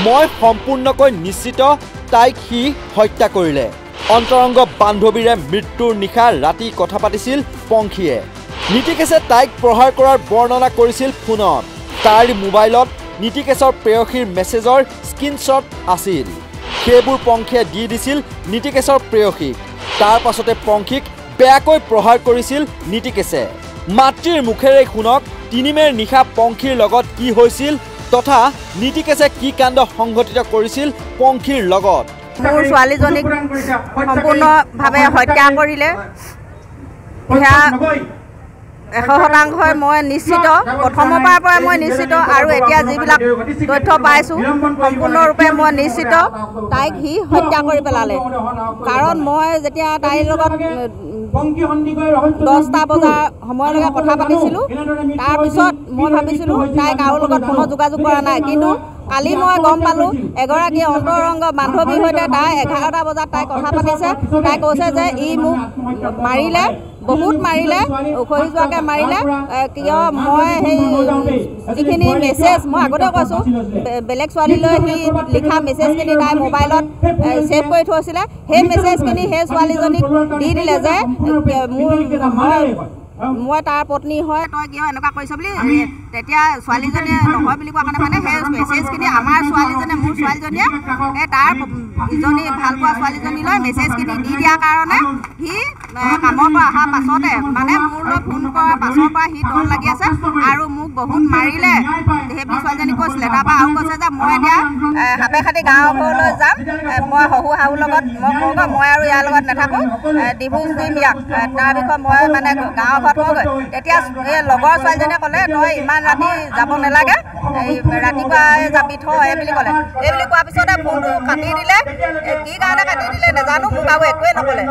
মই সম্পূৰ্ণকৈ নিশ্চিত তাইক সি হত্যা কৰিলে। অন্তৰংগ বান্ধৱীৰে মৃত্যুৰ নিশা ৰাতি কথা পাতিছিল পংখীয়ে। নীতিকেশে তাইক প্ৰহাৰ কৰাৰ বৰ্ণনা কৰিছিল ফোনত। তাৰ মোবাইলত নীতিকেশৰ প্ৰেয়সীৰ মেছেজৰ স্ক্ৰীনশ্বট আছিল। সেইবোৰ পংখীয়ে দি দিছিল নীতিকেশৰ প্ৰেয়সীক। তাৰ পাছতে পংখীক বেয়াকৈ প্ৰহাৰ কৰিছিল নীতিকেশে। মাতৃৰ মুখেৰে শুনক ৩ মেৰ নিশা পংখীৰ লগত কি হৈছিল তথা নীতিকেশে কি কাণ্ড সংঘটিত কৰিছিল পংখীৰ লগত। মোৰ ছোৱালীজনীক সম্পূৰ্ণভাৱে হত্যা কৰিলে। সেয়া 100% মই নিশ্চিত। প্ৰথমৰ পৰাই মই নিশ্চিত আৰু এতিয়া যিবিলাক তথ্য পাইছোঁ সম্পূৰ্ণৰূপে মই নিশ্চিত তাইক সি হত্যা কৰি পেলালে। কাৰণ মই যেতিয়া তাইৰ লগত 10টা বজাৰ সময়লৈকে কথা পাতিছিলোঁ, তাৰপিছত মই ভাবিছিলোঁ তাই কাৰো লগত কোনো যোগাযোগ কৰা নাই। কিন্তু কালি মই গম পালোঁ এগৰাকী অন্তৰংগ বান্ধৱীৰ সৈতে তাই 11টা বজাত তাই কথা পাতিছে। তাই কৈছে যে ই মোক মাৰিলে, বহুত মাৰিলে, উখহি যোৱাকৈ মাৰিলে। কিয় মই সেই যিখিনি মেছেজ মই আগতে কৈছোঁ বেলেগ ছোৱালীলৈ সি লিখা মেছেজখিনি তাই মোবাইলত ছেভ কৰি থৈছিলে। সেই মেছেজখিনি সেই ছোৱালীজনীক দি দিলে যে মই তাৰ পত্নী হয়, তই কিয় এনেকুৱা কৰিছ বুলি। তেতিয়া ছোৱালীজনীয়ে নহয় বুলি কোৱা কাৰণে মানে সেই মেছেজখিনি আমাৰ ছোৱালীজনীয়ে মোৰ ছোৱালীজনীয়ে তাৰ ইজনী ভাল পোৱা ছোৱালীজনীলৈ মেছেজখিনি দি দিয়াৰ কাৰণে সি কামৰ পৰা অহাৰ পাছতে মানে মোৰলৈ ফোন কৰাৰ পাছৰ পৰা সি ডৰ লাগি আছে আৰু মোক বহুত মাৰিলে সেই বুলি ছোৱালীজনী কৈছিলে। তাৰপৰা আৰু কৈছে যে মই এতিয়া হাতে খাটি গাঁৱৰ ঘৰলৈ যাম, মই শহু শাহুৰ লগত মই কওঁগৈ মই আৰু ইয়াৰ লগত নাথাকোঁ, ডিভোৰ্চ দিম ইয়াক। তাৰ বিষয়ে মই মানে গাঁৱৰ ঘৰত কওঁগৈ। তেতিয়া এই লগৰ ছোৱালীজনীয়ে ক'লে তই ইমান ৰাতি যাব নালাগে, ৰাতিপুৱা যাবি থ এই বুলি ক'লে। এই বুলি কোৱাৰ পিছতে ফোনটো কাটি দিলে। কি কাৰণে কাটি দিলে নাজানো, মোক আৰু একোৱেই নক'লে।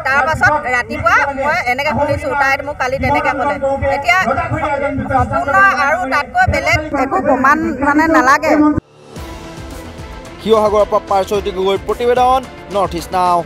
তাৰপাছত ৰাতিপুৱা মই এনেকৈ শুনিছোঁ তাই মোক কালি তেনেকৈ ক'লে। এতিয়া সম্পূৰ্ণ আৰু তাতকৈ বেলেগ একো প্ৰমাণ মানে নালাগে। শিৱসাগৰৰ পৰা পাৰ্শ্বজ্যোতি গগৈৰ প্ৰতিবেদন, নৰ্থ ইষ্ট নাও।